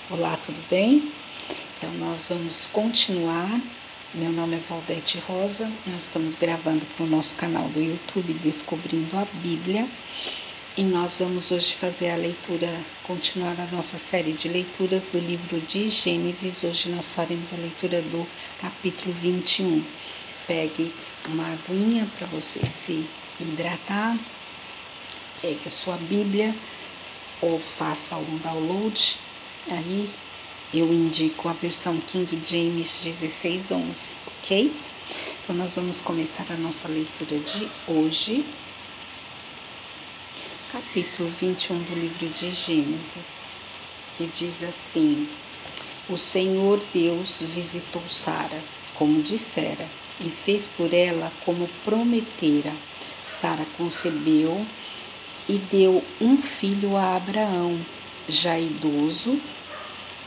Olá, tudo bem? Então nós vamos continuar. Meu nome é Valdete Rosa, nós estamos gravando para o nosso canal do YouTube Descobrindo a Bíblia e nós vamos hoje fazer a leitura, continuar a nossa série de leituras do livro de Gênesis. Hoje nós faremos a leitura do capítulo 21. Pegue uma aguinha para você se hidratar, pegue a sua Bíblia ou faça um download. Aí eu indico a versão King James 16:11, ok? Então nós vamos começar a nossa leitura de hoje, capítulo 21 do livro de Gênesis, que diz assim: O Senhor Deus visitou Sara, como dissera, e fez por ela como prometera. Sara concebeu e deu um filho a Abraão, já idoso,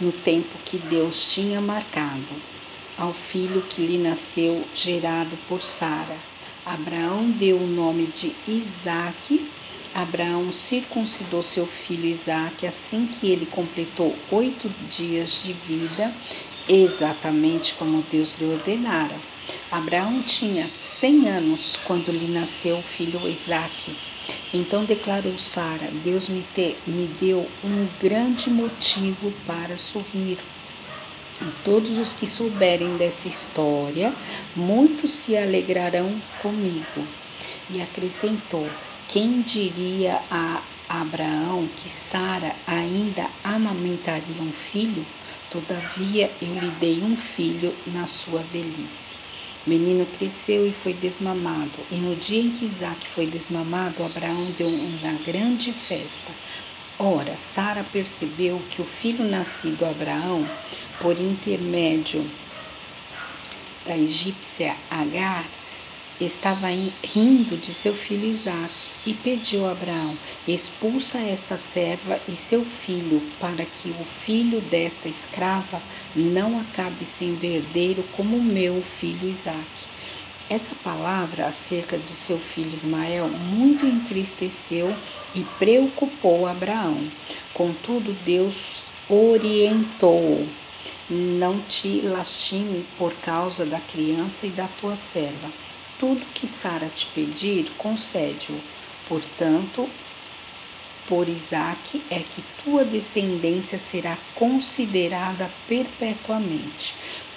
no tempo que Deus tinha marcado, ao filho que lhe nasceu gerado por Sara. Abraão deu o nome de Isaque. Abraão circuncidou seu filho Isaque assim que ele completou 8 dias de vida, exatamente como Deus lhe ordenara. Abraão tinha 100 anos quando lhe nasceu o filho Isaque. Então declarou Sara: Deus me deu um grande motivo para sorrir. E todos os que souberem dessa história, muitos se alegrarão comigo. E acrescentou: quem diria a Abraão que Sara ainda amamentaria um filho? Todavia eu lhe dei um filho na sua velhice. O menino cresceu e foi desmamado, e no dia em que Isaque foi desmamado, Abraão deu uma grande festa. Ora, Sara percebeu que o filho nascido a Abraão, por intermédio da egípcia Agar, estava rindo de seu filho Isaque, e pediu a Abraão: expulsa esta serva e seu filho, para que o filho desta escrava não acabe sendo herdeiro como o meu filho Isaque. Essa palavra acerca de seu filho Ismael muito entristeceu e preocupou Abraão. Contudo, Deus orientou: não te lastime por causa da criança e da tua serva. Tudo que Sara te pedir, concede-o. Portanto, por Isaque é que tua descendência será considerada perpetuamente.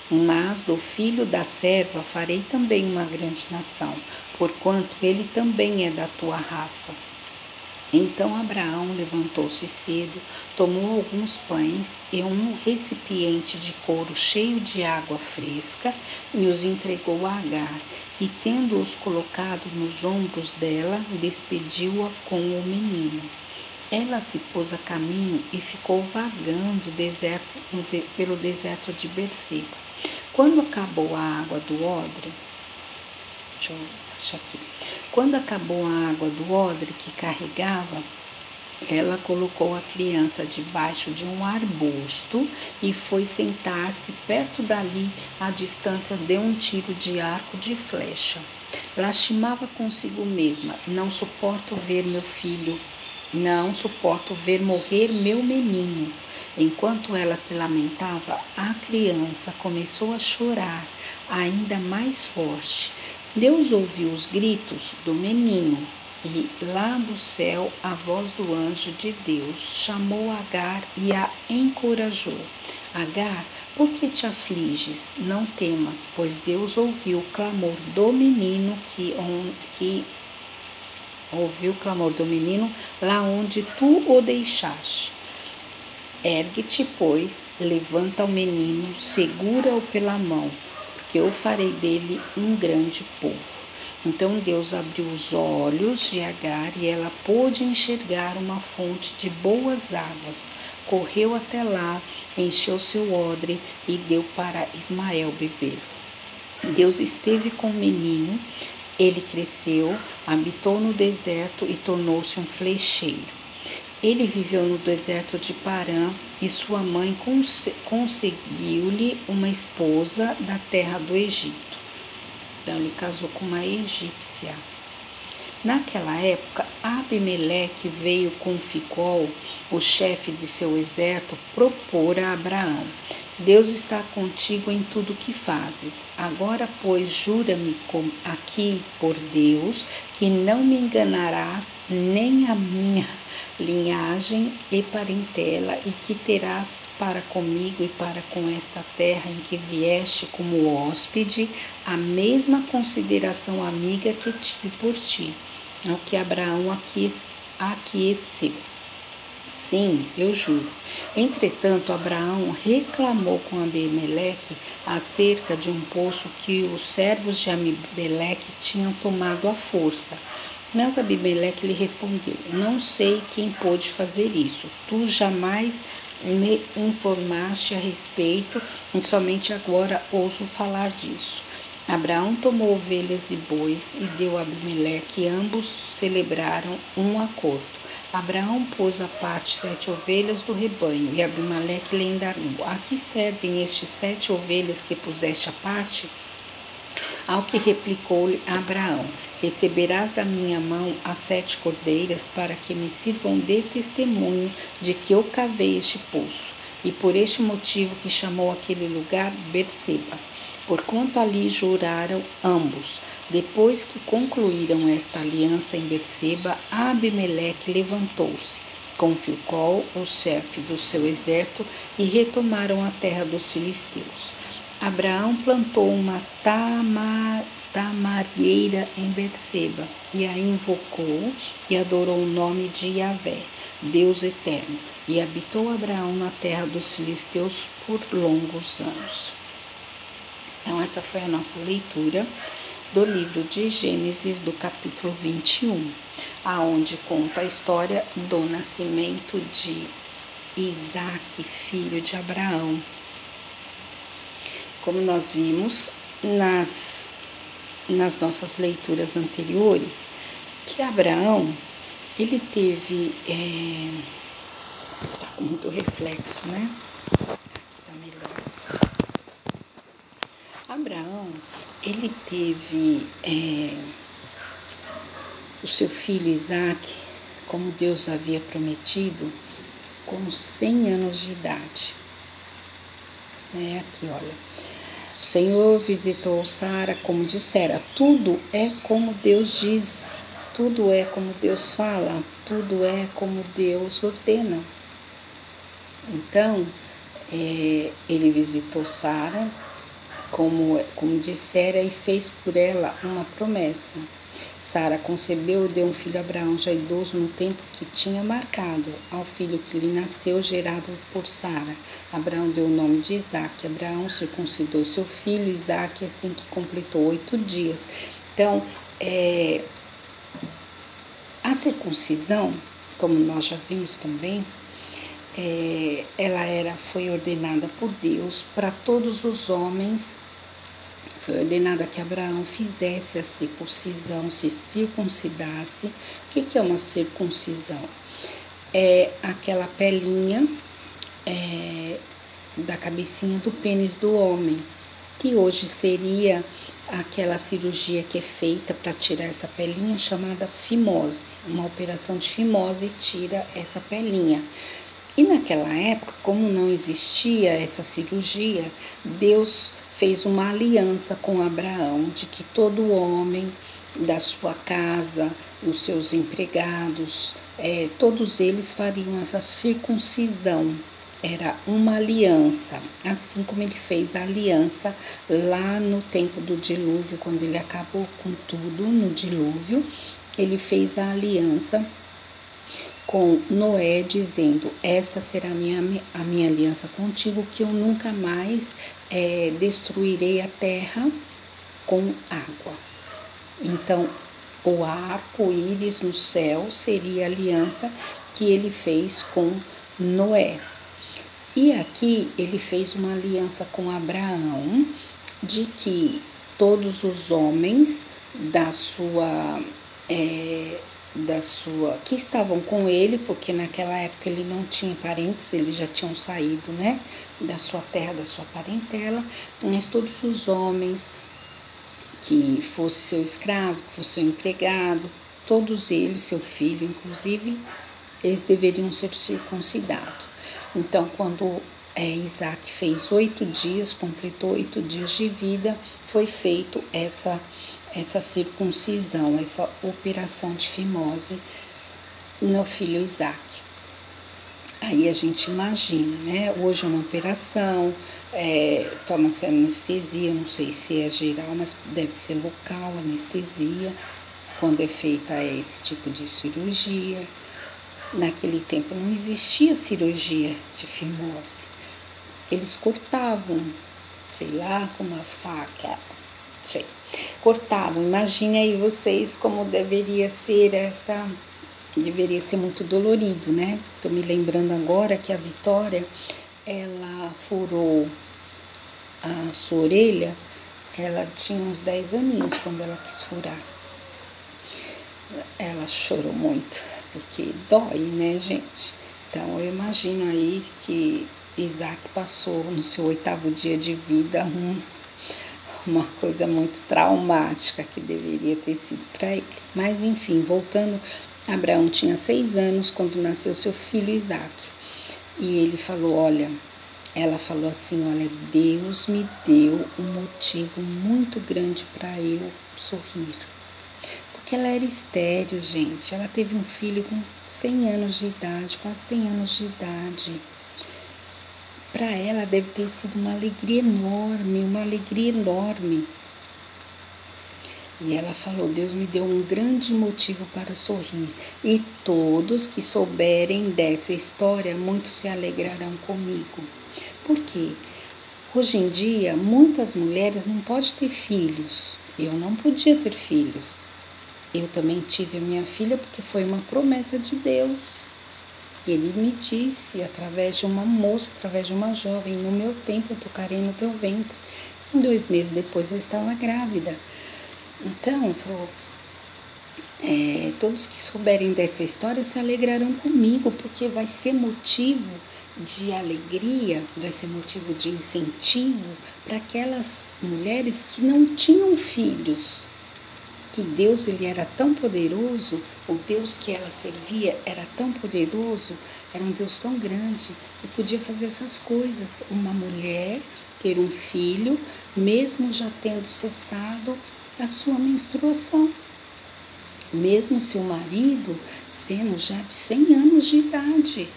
Mas do filho da serva farei também uma grande nação, porquanto ele também é da tua raça. Então Abraão levantou-se cedo, tomou alguns pães e um recipiente de couro cheio de água fresca e os entregou a Agar. E tendo-os colocado nos ombros dela, despediu-a com o menino. Ela se pôs a caminho e ficou vagando pelo deserto de Berseba. Quando acabou a água do odre, Quando acabou a água do odre que carregava, ela colocou a criança debaixo de um arbusto e foi sentar-se perto dali, à distância de um tiro de arco de flecha. Lastimava consigo mesma: não suporto ver meu filho, não suporto ver morrer meu menino. Enquanto ela se lamentava, a criança começou a chorar ainda mais forte. Deus ouviu os gritos do menino e, lá do céu, a voz do anjo de Deus chamou Agar e a encorajou. Agar, por que te afliges? Não temas, pois Deus ouviu o clamor do menino lá onde tu o deixaste. Ergue-te, pois, levanta o menino, segura-o pela mão, porque eu farei dele um grande povo. Então Deus abriu os olhos de Agar e ela pôde enxergar uma fonte de boas águas. Correu até lá, encheu seu odre e deu para Ismael beber. Deus esteve com o menino, ele cresceu, habitou no deserto e tornou-se um flecheiro. Ele viveu no deserto de Parã e sua mãe conseguiu-lhe uma esposa da terra do Egito. Então ele casou com uma egípcia. Naquela época, Abimeleque veio com Ficol, o chefe de seu exército, propor a Abraão: Deus está contigo em tudo que fazes. Agora, pois, jura-me aqui por Deus que não me enganarás nem a minha linhagem e parentela, e que terás para comigo e para com esta terra em que vieste como hóspede a mesma consideração amiga que tive por ti. Ao que Abraão aqueceu. Sim, eu juro. Entretanto, Abraão reclamou com Abimeleque acerca de um poço que os servos de Abimeleque tinham tomado à força. Mas Abimeleque lhe respondeu: Não sei quem pôde fazer isso. Tu jamais me informaste a respeito e somente agora ouço falar disso. Abraão tomou ovelhas e bois e deu a Abimeleque, e ambos celebraram um acordo. Abraão pôs à parte 7 ovelhas do rebanho, e Abimeleque lhe indagou: A que servem estes 7 ovelhas que puseste à parte? Ao que replicou-lhe Abraão: Receberás da minha mão as 7 cordeiras, para que me sirvam de testemunho de que eu cavei este poço, e por este motivo que chamou aquele lugar Berseba, porquanto ali juraram ambos. Depois que concluíram esta aliança em Berseba, Abimeleque levantou-se com Ficol, o chefe do seu exército, e retomaram a terra dos filisteus. Abraão plantou uma tamargueira em Berseba, e a invocou e adorou o nome de Yahvé, Deus eterno, e habitou Abraão na terra dos filisteus por longos anos. Então, essa foi a nossa leitura do livro de Gênesis, do capítulo 21, aonde conta a história do nascimento de Isaque, filho de Abraão. Como nós vimos nas nossas leituras anteriores, que Abraão, ele teve... tá com muito reflexo, né? Aqui tá melhor. Abraão, ele teve o seu filho Isaque, como Deus havia prometido, com 100 anos de idade. Aqui, olha. O Senhor visitou Sara como dissera. Tudo é como Deus diz, tudo é como Deus fala, tudo é como Deus ordena. Então, ele visitou Sara como dissera, e fez por ela uma promessa. Sara concebeu e deu um filho a Abraão, já idoso no tempo que tinha marcado. Ao filho que lhe nasceu, gerado por Sara, Abraão deu o nome de Isaque. Abraão circuncidou seu filho Isaque assim que completou 8 dias. Então, a circuncisão, como nós já vimos também, ela foi ordenada por Deus para todos os homens. Foi ordenada que Abraão fizesse a circuncisão, se circuncidasse. O que é uma circuncisão? É aquela pelinha da cabecinha do pênis do homem, que hoje seria aquela cirurgia que é feita para tirar essa pelinha, chamada fimose. Uma operação de fimose tira essa pelinha. E naquela época, como não existia essa cirurgia, Deus fez uma aliança com Abraão de que todo homem da sua casa, os seus empregados, todos eles fariam essa circuncisão. Era uma aliança, assim como ele fez a aliança lá no tempo do dilúvio, quando ele acabou com tudo no dilúvio. Ele fez a aliança com Noé, dizendo: esta será a minha aliança contigo, que eu nunca mais destruirei a terra com água. Então, o arco-íris no céu seria a aliança que ele fez com Noé. E aqui ele fez uma aliança com Abraão, de que todos os homens que estavam com ele, porque naquela época ele não tinha parentes, eles já tinham saído, da sua terra, da sua parentela, mas todos os homens que fosse seu escravo, que fosse seu empregado, todos eles, seu filho inclusive, eles deveriam ser circuncidados. Então, quando Isaac fez 8 dias, completou 8 dias de vida, foi feito essa circuncisão, essa operação de fimose no filho Isaac. Aí a gente imagina, né? Hoje é uma operação, toma-se anestesia, não sei se é geral, mas deve ser local, anestesia, quando é feita esse tipo de cirurgia. Naquele tempo não existia cirurgia de fimose. Eles cortavam, sei lá, com uma faca, sei, cortavam. Imagine aí vocês como deveria ser muito dolorido, né? Tô me lembrando agora que a Vitória, ela furou a sua orelha, ela tinha uns 10 aninhos quando ela quis furar. Ela chorou muito, porque dói, né, gente? Então, eu imagino aí que Isaac passou no seu 8º dia de vida uma coisa muito traumática que deveria ter sido para ele. Mas, enfim, voltando, Abraão tinha 6 anos quando nasceu seu filho Isaac. E ele falou, ela falou assim, Deus me deu um motivo muito grande para eu sorrir. Porque ela era estéril, gente. Ela teve um filho com 100 anos de idade, quase 100 anos de idade. Para ela deve ter sido uma alegria enorme. E ela falou, Deus me deu um grande motivo para sorrir. E todos que souberem dessa história, muitos se alegrarão comigo. Por quê? Hoje em dia, muitas mulheres não podem ter filhos. Eu não podia ter filhos. Eu também tive a minha filha porque foi uma promessa de Deus. Ele me disse, através de uma moça, através de uma jovem, no meu tempo eu tocarei no teu ventre. 2 meses depois eu estava grávida. Então, falou, todos que souberem dessa história se alegrarão comigo, porque vai ser motivo de alegria, vai ser motivo de incentivo para aquelas mulheres que não tinham filhos. Que Deus ele era tão poderoso, o Deus que ela servia era tão poderoso, era um Deus tão grande que podia fazer essas coisas. Uma mulher ter um filho, mesmo já tendo cessado a sua menstruação, mesmo seu marido sendo já de 100 anos de idade.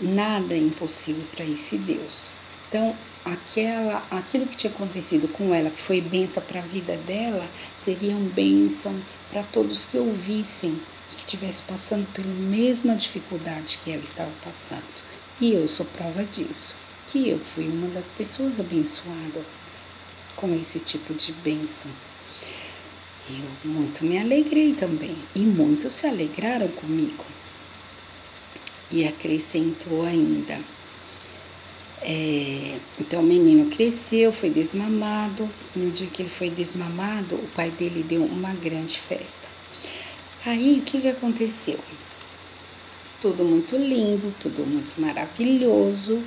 Nada é impossível para esse Deus. Então, aquilo que tinha acontecido com ela, que foi bênção para a vida dela, seria uma bênção para todos que ouvissem e que estivessem passando pela mesma dificuldade que ela estava passando. E eu sou prova disso, que eu fui uma das pessoas abençoadas com esse tipo de bênção. Eu muito me alegrei também, e muitos se alegraram comigo. E acrescentou ainda, então o menino cresceu, foi desmamado. No dia que ele foi desmamado, o pai dele deu uma grande festa. Aí o que aconteceu? Tudo muito lindo, tudo muito maravilhoso.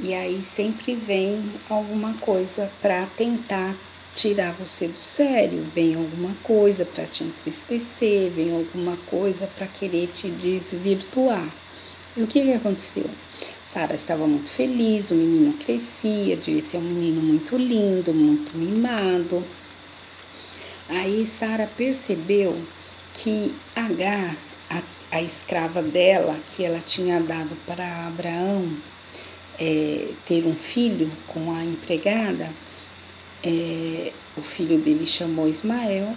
E aí sempre vem alguma coisa para tentar tirar você do sério, vem alguma coisa para te entristecer, vem alguma coisa para querer te desvirtuar. E o que aconteceu? Sara estava muito feliz, o menino crescia, devia ser um menino muito lindo, muito mimado. Aí Sara percebeu que Agar, a escrava dela, que ela tinha dado para Abraão ter um filho com a empregada, o filho dele chamou Ismael,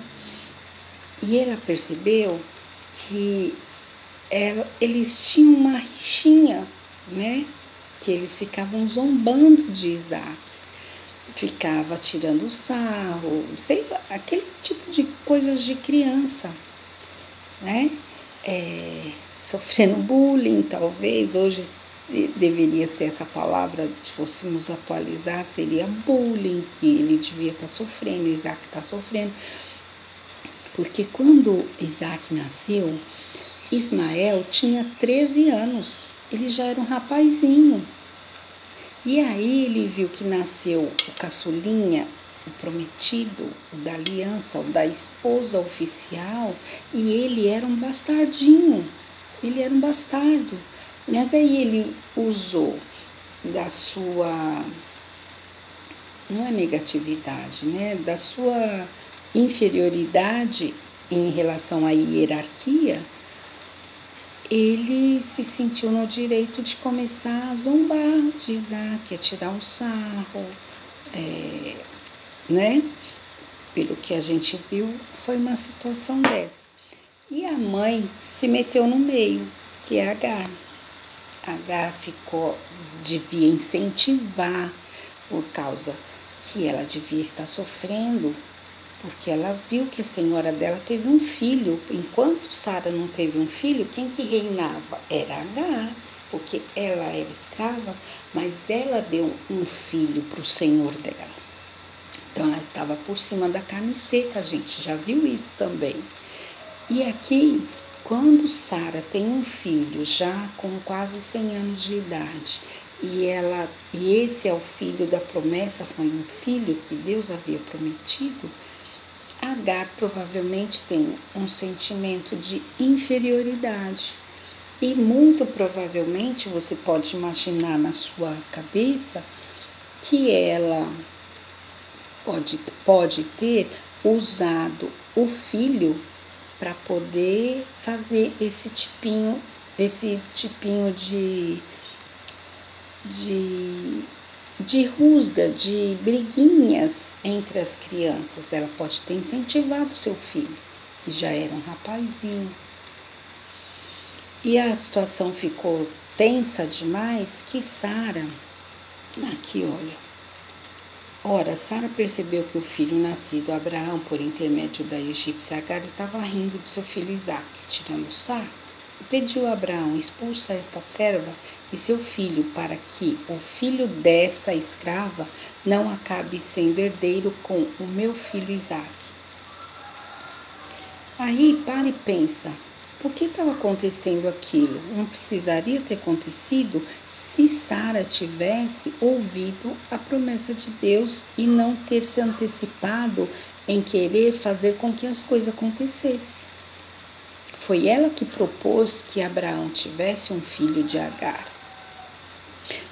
e ela percebeu que eles tinham uma rixinha, né? Que eles ficavam zombando de Isaac, ficava tirando sarro, sei lá, aquele tipo de coisas de criança, né? Sofrendo bullying, talvez, hoje deveria ser essa palavra, se fôssemos atualizar, seria bullying, que ele devia estar sofrendo, Isaac está sofrendo, porque quando Isaac nasceu, Ismael tinha 13 anos, ele já era um rapazinho. E aí ele viu que nasceu o caçulinha, o prometido, o da aliança, o da esposa oficial, e ele era um bastardinho, ele era um bastardo. Mas aí ele usou da sua, não é negatividade, né? Da sua inferioridade em relação à hierarquia, ele se sentiu no direito de começar a zombar de Isaac, a tirar um sarro, né? Pelo que a gente viu, foi uma situação dessa. E a mãe se meteu no meio, que é Agar. Agar devia incentivar, por causa que ela devia estar sofrendo, porque ela viu que a senhora dela teve um filho. Enquanto Sara não teve um filho, quem que reinava? Era Agar, porque ela era escrava, mas ela deu um filho para o senhor dela. Então ela estava por cima da carne seca, a gente já viu isso também. E aqui, quando Sara tem um filho já com quase 100 anos de idade, e esse é o filho da promessa, foi um filho que Deus havia prometido, Agar provavelmente tem um sentimento de inferioridade. E muito provavelmente você pode imaginar na sua cabeça que ela pode ter usado o filho para poder fazer esse tipinho de rusga, de briguinhas entre as crianças. Ela pode ter incentivado seu filho, que já era um rapazinho. E a situação ficou tensa demais que Sara, aqui olha, ora, Sara percebeu que o filho nascido a Abraão por intermédio da egípcia Agar estava rindo de seu filho Isaque, tirando o sarro, e pediu a Abraão: expulsa esta serva e seu filho, para que o filho dessa escrava não acabe sendo herdeiro com o meu filho Isaque. Aí para e pensa, por que estava acontecendo aquilo? Não precisaria ter acontecido se Sara tivesse ouvido a promessa de Deus e não ter se antecipado em querer fazer com que as coisas acontecessem. Foi ela que propôs que Abraão tivesse um filho de Agar.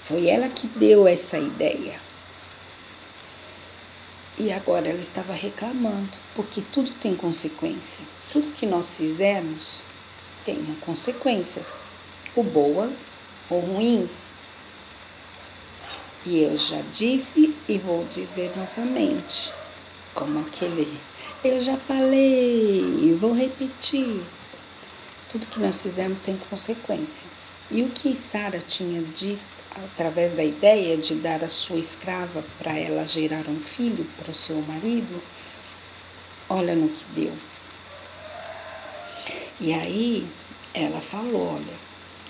Foi ela que deu essa ideia. E agora ela estava reclamando, porque tudo tem consequência. Tudo que nós fizermos tem uma consequência, ou boas ou ruins. E eu já disse e vou dizer novamente, como eu já falei, vou repetir. Tudo que nós fizermos tem consequência. E o que Sara tinha dito, através da ideia de dar a sua escrava para ela gerar um filho para o seu marido, olha no que deu. E aí ela falou: olha,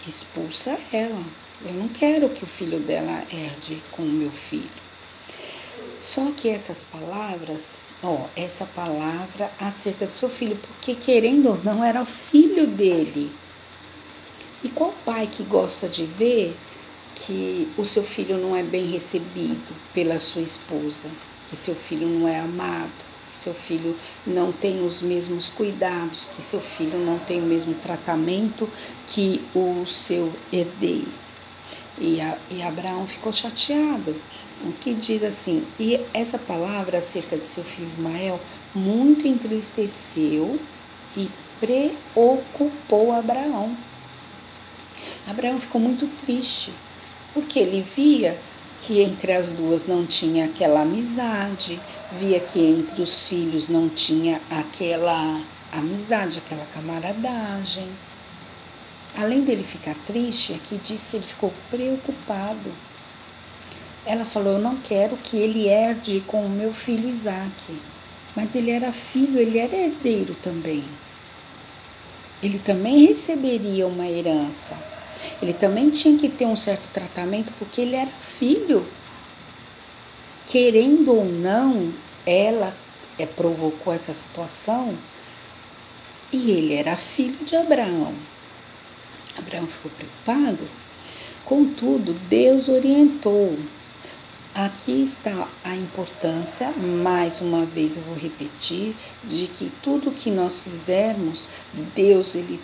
expulsa ela, eu não quero que o filho dela herde com o meu filho. Só que essas palavras, essa palavra acerca do seu filho, porque querendo ou não era o filho dele. E qual pai que gosta de ver que o seu filho não é bem recebido pela sua esposa, que seu filho não é amado, que seu filho não tem os mesmos cuidados, que seu filho não tem o mesmo tratamento que o seu herdeiro? E Abraão ficou chateado. O que diz assim, e essa palavra acerca de seu filho Ismael muito entristeceu e preocupou Abraão. Abraão ficou muito triste, porque ele via que entre as duas não tinha aquela amizade, via que entre os filhos não tinha aquela amizade, aquela camaradagem. Além dele ficar triste, aqui diz que ele ficou preocupado. Ela falou: eu não quero que ele herde com o meu filho Isaque. Mas ele era filho, ele era herdeiro também. Ele também receberia uma herança. Ele também tinha que ter um certo tratamento, porque ele era filho. Querendo ou não, ela provocou essa situação e ele era filho de Abraão. Abraão ficou preocupado. Contudo, Deus orientou aqui está a importância, mais uma vez eu vou repetir, de que tudo que nós fizermos, Deus ele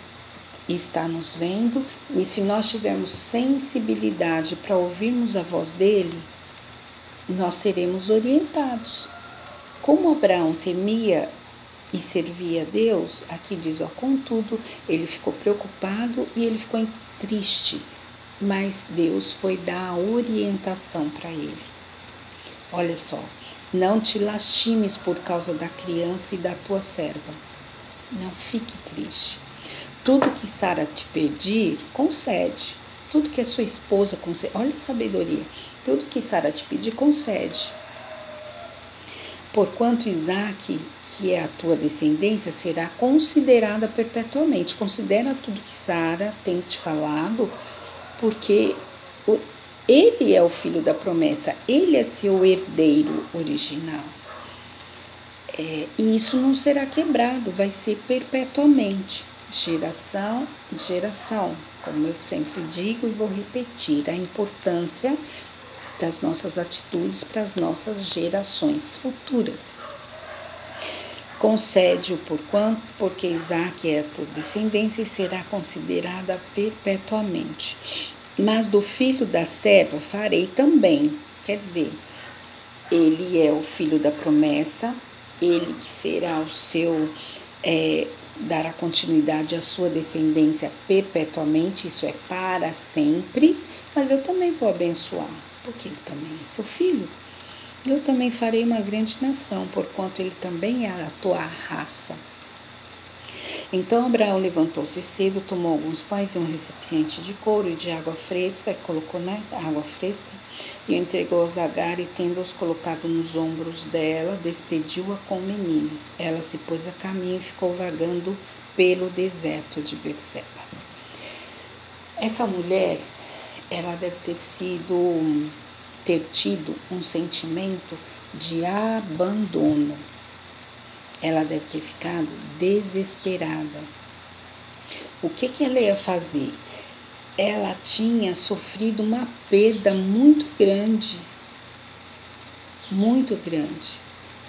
está nos vendo, e se nós tivermos sensibilidade para ouvirmos a voz dele, nós seremos orientados. Como Abraão temia e servia a Deus, aqui diz, contudo, ele ficou preocupado e ele ficou triste, mas Deus foi dar a orientação para ele. Olha só, não te lastimes por causa da criança e da tua serva, não fique triste. Tudo que Sara te pedir, concede. Tudo que a sua esposa concede, olha a sabedoria, tudo que Sara te pedir, concede. Porquanto Isaque, que é a tua descendência, será considerada perpetuamente. Considera tudo que Sara tem te falado, porque ele é o filho da promessa, ele é seu herdeiro original. E isso não será quebrado, vai ser perpetuamente, geração em geração. Como eu sempre digo e vou repetir, a importância das nossas atitudes para as nossas gerações futuras. Concede-o porque Isaque é a tua descendência e será considerada perpetuamente. Mas do filho da serva farei também. Quer dizer, ele é o filho da promessa, ele que será o seu, dará continuidade à sua descendência perpetuamente, isso é para sempre, mas eu também vou abençoar, porque ele também é seu filho. Eu também farei uma grande nação, porquanto ele também é a tua raça. Então Abraão levantou-se cedo, tomou alguns pães e um recipiente de couro e de água fresca, e colocou na água fresca, e o entregou aos Agar, e tendo-os colocado nos ombros dela, despediu-a com o menino. Ela se pôs a caminho e ficou vagando pelo deserto de Berseba. Essa mulher, ela deve ter tido um sentimento de abandono. Ela deve ter ficado desesperada. O que ela ia fazer? Ela tinha sofrido uma perda muito grande,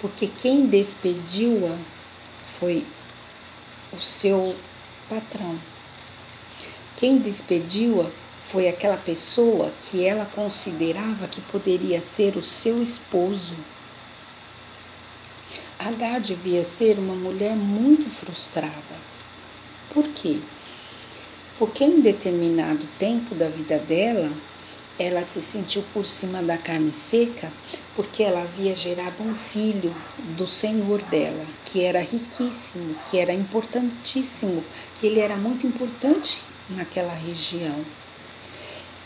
porque quem despediu-a foi o seu patrão. Quem despediu-a foi aquela pessoa que ela considerava que poderia ser o seu esposo. Agar devia ser uma mulher muito frustrada. Por quê? Porque em determinado tempo da vida dela, ela se sentiu por cima da carne seca, porque ela havia gerado um filho do Senhor dela, que era riquíssimo, que era importantíssimo, que ele era muito importante naquela região.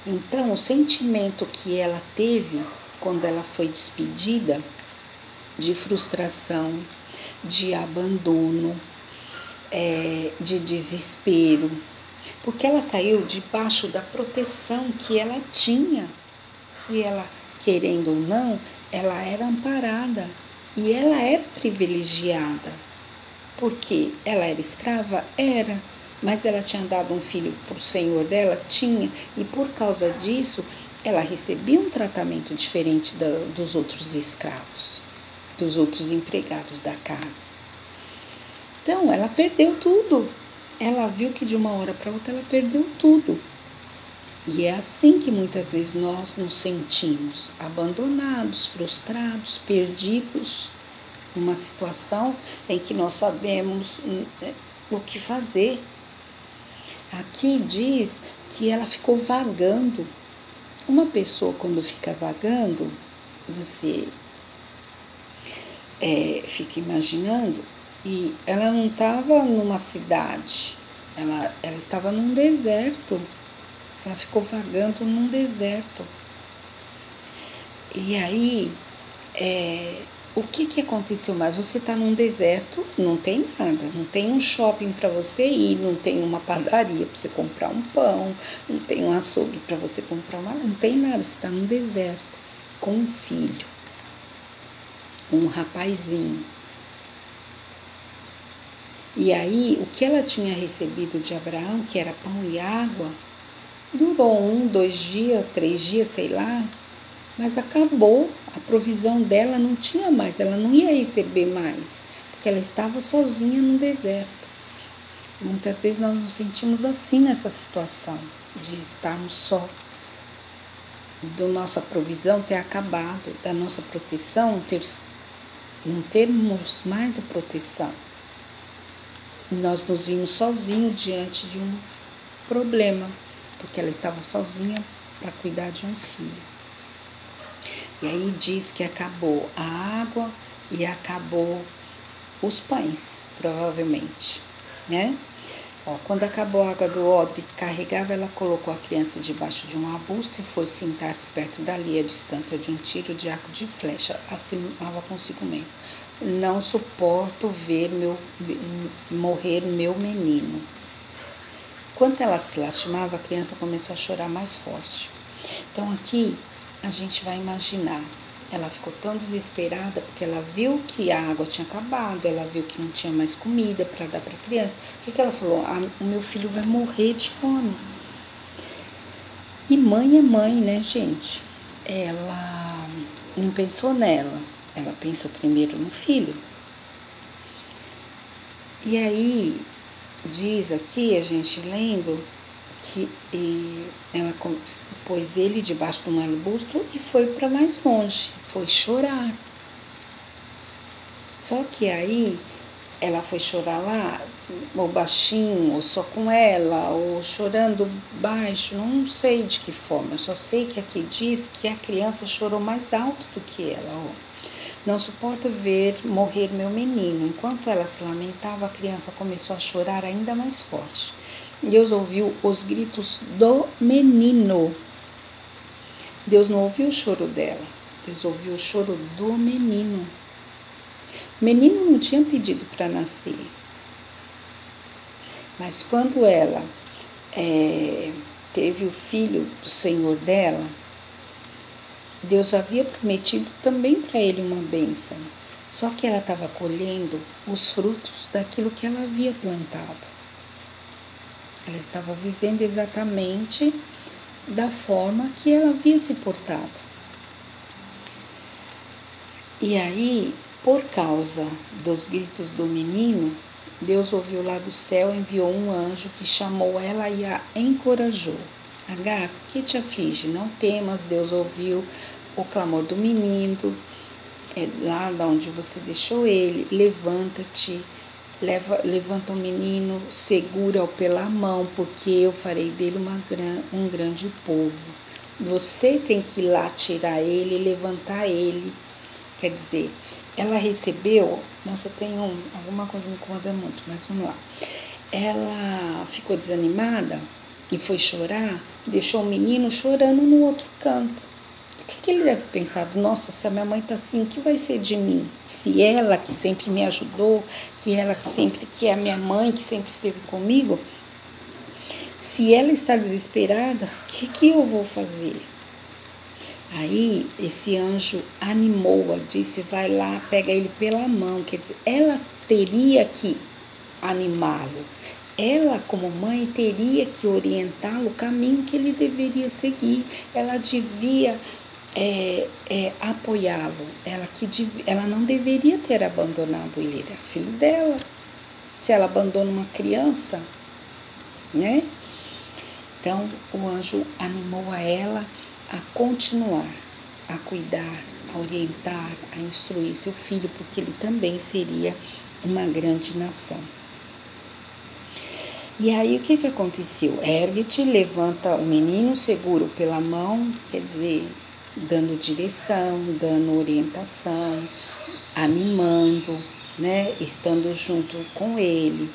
Então, o sentimento que ela teve quando ela foi despedida, de frustração, de abandono, de desespero, porque ela saiu debaixo da proteção que ela tinha, que ela, querendo ou não, ela era amparada e ela era privilegiada. Porque ela era escrava? Era, mas ela tinha dado um filho para o senhor dela? Tinha, e por causa disso, ela recebia um tratamento diferente dos outros escravos, dos outros empregados da casa. Então, ela perdeu tudo. Ela viu que de uma hora para outra ela perdeu tudo. E é assim que muitas vezes nós nos sentimos abandonados, frustrados, perdidos, numa situação em que nós sabemos o que fazer. Aqui diz que ela ficou vagando. Uma pessoa, quando fica vagando, você fica imaginando, e ela não estava numa cidade, ela estava num deserto. Ela ficou vagando num deserto. E aí, o que aconteceu mais? Você está num deserto, não tem nada, não tem um shopping para você ir, não tem uma padaria para você comprar um pão, não tem um açougue para você comprar não tem nada, você está num deserto, com um filho, um rapazinho. E aí, o que ela tinha recebido de Abraão, que era pão e água, durou 1, 2 dias, 3 dias, sei lá, Mas acabou, a provisão dela não tinha mais, ela não ia receber mais, porque ela estava sozinha no deserto. Muitas vezes nós nos sentimos assim nessa situação, de estarmos só, da nossa provisão ter acabado, da nossa proteção não termos mais a proteção. E nós nos vimos sozinhos diante de um problema, porque ela estava sozinha para cuidar de um filho. E aí diz que acabou a água e acabou os pães, provavelmente, né? Quando acabou a água do odre que carregava, ela colocou a criança debaixo de um arbusto e foi sentar-se perto dali, a distância de um tiro de arco de flecha. Afirmava consigo mesmo: não suporto ver morrer meu menino. Enquanto ela se lastimava, a criança começou a chorar mais forte. Então aqui a gente vai imaginar, ela ficou tão desesperada porque ela viu que a água tinha acabado, ela viu que não tinha mais comida para dar para a criança. O que ela falou? O meu filho vai morrer de fome. E mãe é mãe, né, gente? Ela não pensou nela, ela pensou primeiro no filho. E aí diz aqui, a gente lendo, que ela pôs ele debaixo de um arbusto e foi para mais longe, foi chorar. Só que aí ela foi chorar lá, ou baixinho, ou só com ela, ou chorando baixo, não sei de que forma, eu só sei que aqui diz que a criança chorou mais alto do que ela. Não suporto ver morrer meu menino. Enquanto ela se lamentava, a criança começou a chorar ainda mais forte. Deus ouviu os gritos do menino. Deus não ouviu o choro dela. Deus ouviu o choro do menino. O menino não tinha pedido para nascer. Mas quando ela teve o filho do Senhor dela, Deus havia prometido também para ele uma bênção. Só que ela estava colhendo os frutos daquilo que ela havia plantado. Ela estava vivendo exatamente da forma que ela havia se portado. E aí, por causa dos gritos do menino, Deus ouviu lá do céu, enviou um anjo que chamou ela e a encorajou. Agar, por que te aflige? Não temas, Deus ouviu o clamor do menino, lá de onde você deixou ele, levanta-te, levanta o menino, segura-o pela mão, porque eu farei dele um grande povo. Você tem que ir lá tirar ele, levantar ele. Quer dizer, ela recebeu, nossa, tem alguma coisa me incomoda muito, mas vamos lá. Ela ficou desanimada e foi chorar, deixou o menino chorando no outro canto. O que ele deve ter pensado? Nossa, se a minha mãe está assim, o que vai ser de mim? Se ela, que sempre me ajudou, que é a minha mãe, que sempre esteve comigo, se ela está desesperada, o que eu vou fazer? Aí esse anjo animou-a, disse: vai lá, pega ele pela mão. Quer dizer, ela teria que animá-lo. Ela, como mãe, teria que orientá-lo o caminho que ele deveria seguir. Ela devia apoiá-lo. Ela não deveria ter abandonado ele, ele era filho dela. Se ela abandona uma criança, né? Então, o anjo animou a ela a continuar, a cuidar, a orientar, a instruir seu filho, porque ele também seria uma grande nação. E aí, o que aconteceu? Ergue-te, levanta o menino, seguro pela mão, quer dizer, dando direção, dando orientação, animando, né? Estando junto com ele,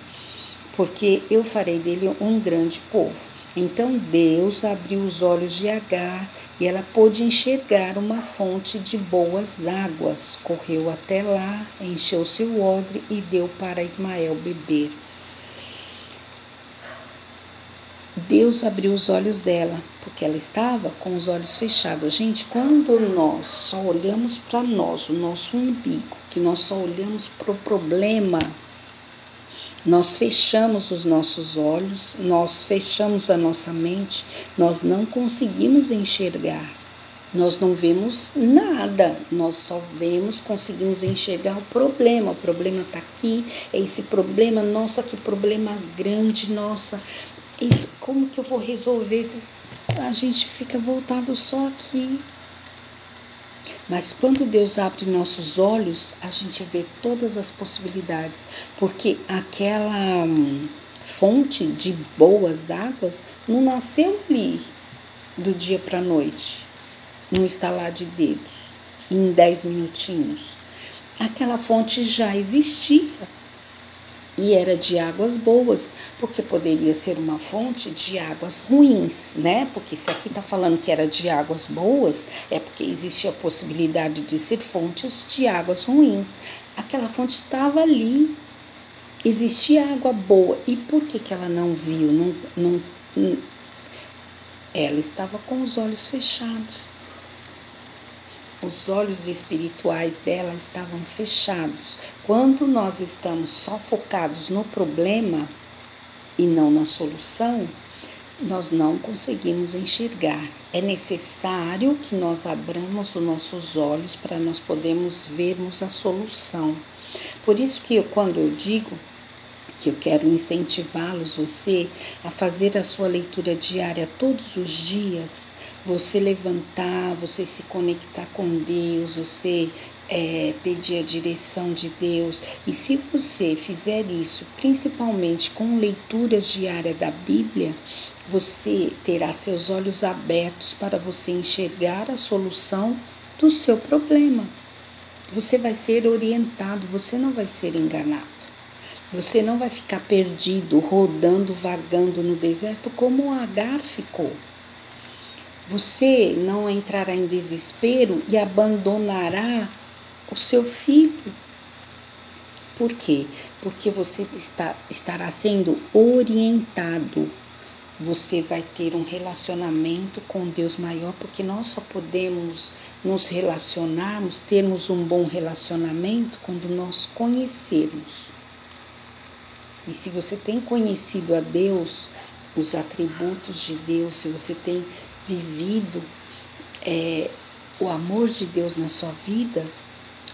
porque eu farei dele um grande povo. Então Deus abriu os olhos de Agar e ela pôde enxergar uma fonte de boas águas. Correu até lá, encheu seu odre e deu para Ismael beber. Deus abriu os olhos dela, porque ela estava com os olhos fechados. Gente, quando nós só olhamos para nós, o nosso umbigo, que nós só olhamos para o problema, nós fechamos os nossos olhos, nós fechamos a nossa mente, nós não conseguimos enxergar. Nós não vemos nada, nós só vemos, conseguimos enxergar o problema. O problema está aqui, é esse problema, nossa, que problema grande, nossa, isso, como que eu vou resolver isso? A gente fica voltado só aqui. Mas quando Deus abre nossos olhos, a gente vê todas as possibilidades, porque aquela fonte de boas águas não nasceu ali do dia para a noite, num estalar de dedos, em 10 minutinhos. Aquela fonte já existia e era de águas boas, porque poderia ser uma fonte de águas ruins, né? Porque se aqui está falando que era de águas boas, é porque existia a possibilidade de ser fontes de águas ruins. Aquela fonte estava ali, existia água boa. E por que ela não viu? Ela estava com os olhos fechados. Os olhos espirituais dela estavam fechados. Quando nós estamos só focados no problema e não na solução, nós não conseguimos enxergar. É necessário que nós abramos os nossos olhos para nós podermos vermos a solução. Por isso que quando eu digo que eu quero incentivá-los, você, a fazer a sua leitura diária todos os dias, você levantar, você se conectar com Deus, você pedir a direção de Deus. E se você fizer isso, principalmente com leituras diárias da Bíblia, você terá seus olhos abertos para você enxergar a solução do seu problema. Você vai ser orientado, você não vai ser enganado. Você não vai ficar perdido, rodando, vagando no deserto como Agar ficou. Você não entrará em desespero e abandonará o seu filho. Por quê? Porque você estará sendo orientado. Você vai ter um relacionamento com Deus maior, porque nós só podemos nos relacionarmos, termos um bom relacionamento quando nós conhecermos. E se você tem conhecido a Deus, os atributos de Deus, se você tem vivido o amor de Deus na sua vida,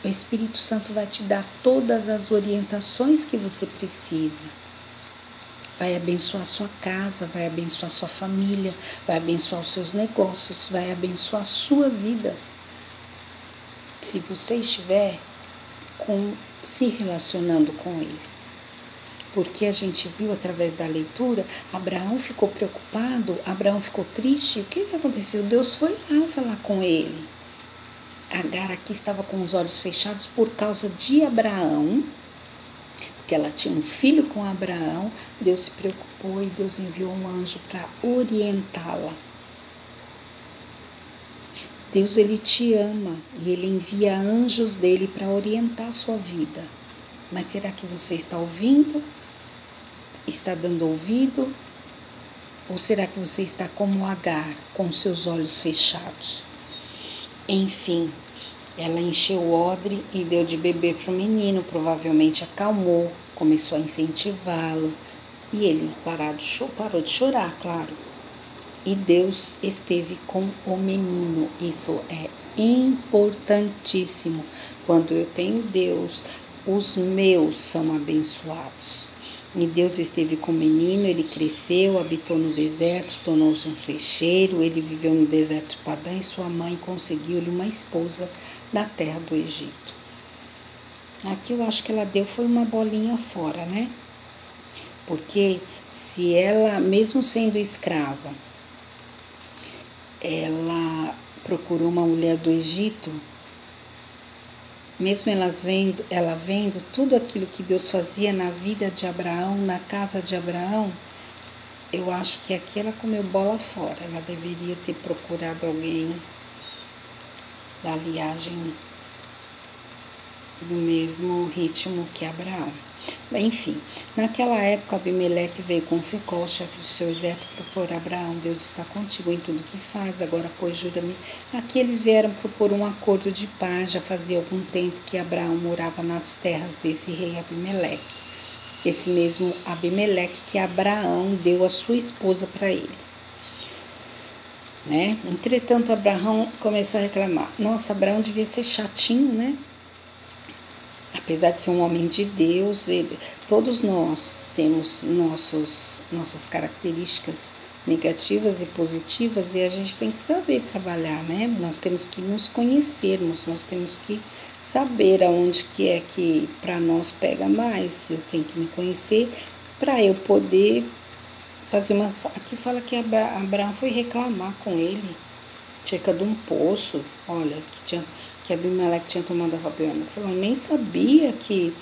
o Espírito Santo vai te dar todas as orientações que você precisa. Vai abençoar a sua casa, vai abençoar a sua família, vai abençoar os seus negócios, vai abençoar a sua vida. Se você estiver se relacionando com Ele. Porque a gente viu através da leitura, Abraão ficou preocupado, Abraão ficou triste. O que aconteceu? Deus foi lá falar com ele. Agar aqui estava com os olhos fechados por causa de Abraão, porque ela tinha um filho com Abraão. Deus se preocupou e Deus enviou um anjo para orientá-la. Deus, Ele te ama e Ele envia anjos dele para orientar a sua vida. Mas será que você está ouvindo? Está dando ouvido? Ou será que você está como Agar, com seus olhos fechados? Enfim, ela encheu o odre e deu de beber para o menino, provavelmente acalmou, começou a incentivá-lo e ele parou de chorar, claro. E Deus esteve com o menino. Isso é importantíssimo. Quando eu tenho Deus, os meus são abençoados. E Deus esteve com o menino, ele cresceu, habitou no deserto, tornou-se um flecheiro, ele viveu no deserto de Padã e sua mãe conseguiu-lhe uma esposa da terra do Egito. Aqui eu acho que ela deu foi uma bolinha fora, né? Porque se ela, mesmo sendo escrava, ela procurou uma mulher do Egito, mesmo ela vendo tudo aquilo que Deus fazia na vida de Abraão, na casa de Abraão, eu acho que aqui ela comeu bola fora. Ela deveria ter procurado alguém da linhagem do mesmo ritmo que Abraão. Enfim, naquela época Abimeleque veio com Ficol, chefe do seu exército, propor a Abraão: Deus está contigo em tudo que faz, agora pois jura-me. Aqui eles vieram propor um acordo de paz. Já fazia algum tempo que Abraão morava nas terras desse rei Abimeleque, esse mesmo Abimeleque que Abraão deu a sua esposa para ele. né? Entretanto, Abraão começou a reclamar. Nossa, Abraão devia ser chatinho, né? Apesar de ser um homem de Deus, todos nós temos nossas características negativas e positivas, e a gente tem que saber trabalhar, né? Nós temos que nos conhecermos, nós temos que saber aonde que é que para nós pega mais. Eu tenho que me conhecer para eu poder fazer uma... Aqui fala que Abraão foi reclamar com ele cerca de um poço, olha, que Abimeleque tinha tomado a Fabiana. Ele falou, eu nem sabia que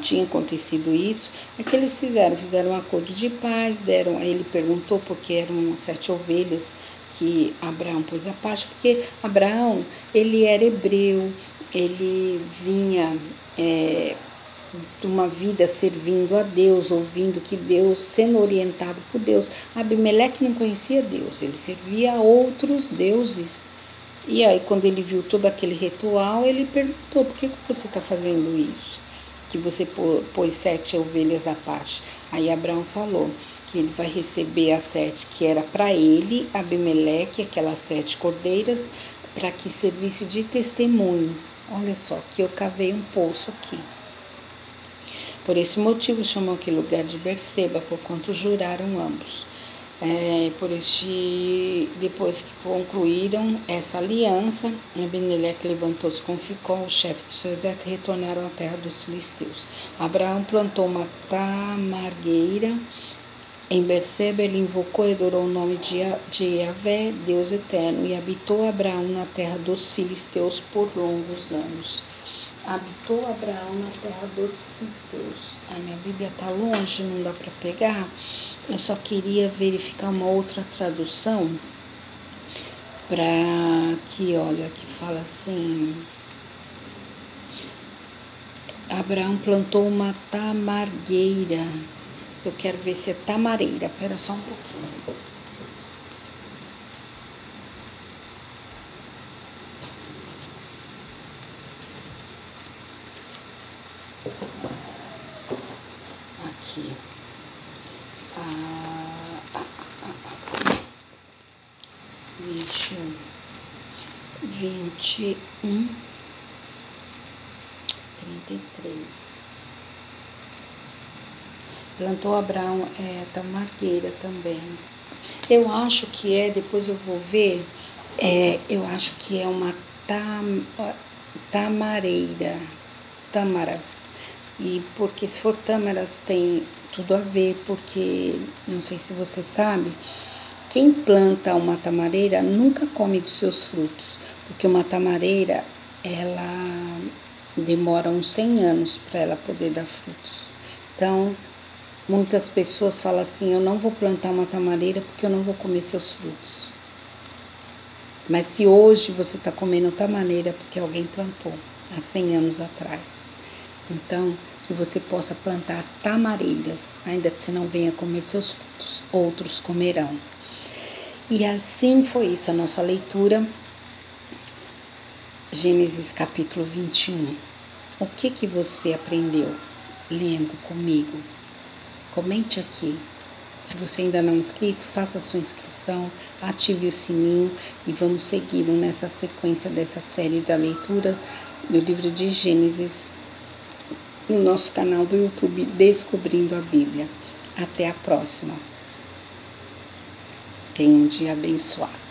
tinha acontecido isso. É que eles fizeram um acordo de paz, aí ele perguntou porque eram 7 ovelhas que Abraão pôs à parte, porque Abraão, ele era hebreu, ele vinha de uma vida servindo a Deus, ouvindo que Deus, sendo orientado por Deus. Abimeleque não conhecia Deus, ele servia a outros deuses. E aí, quando ele viu todo aquele ritual, ele perguntou, por que você está fazendo isso? Que você pôs 7 ovelhas à parte. Aí Abraão falou que ele vai receber as 7 que era para ele, Abimeleque, aquelas 7 cordeiras, para que servisse de testemunho. Olha só, que eu cavei um poço aqui. Por esse motivo chamou aquele lugar de Berseba, porquanto juraram ambos. Depois que concluíram essa aliança, Abimeleque levantou-se com Ficol, o chefe do seu exército, e retornaram à terra dos filisteus. Abraão plantou uma tamargueira em Berseba, ele invocou e adorou o nome de Yahvé, Deus eterno, e habitou Abraão na terra dos filisteus por longos anos. Habitou Abraão na terra dos filisteus. A minha Bíblia está longe, não dá para pegar. Eu só queria verificar uma outra tradução para que, olha, que fala assim: Abraão plantou uma tamargueira. Eu quero ver se é tamareira. Espera só um pouquinho. Aqui. 21, 33. Plantou Abraão tamargueira também. Eu acho que depois eu vou ver, eu acho que é uma tamareira, tâmaras. E porque se for tâmaras tem tudo a ver, porque não sei se você sabe, quem planta uma tamareira nunca come dos seus frutos, porque uma tamareira ela demora uns 100 anos para ela poder dar frutos. Então, muitas pessoas falam assim, eu não vou plantar uma tamareira porque eu não vou comer seus frutos. Mas se hoje você está comendo tamareira porque alguém plantou há 100 anos atrás. Então, que você possa plantar tamareiras, ainda que você não venha comer seus frutos, outros comerão. E assim foi isso, a nossa leitura, Gênesis capítulo 21. O que você aprendeu lendo comigo? Comente aqui. Se você ainda não é inscrito, faça a sua inscrição, ative o sininho e vamos seguir nessa sequência dessa série da leitura do livro de Gênesis no nosso canal do YouTube Descobrindo a Bíblia. Até a próxima. Tenha um dia abençoado.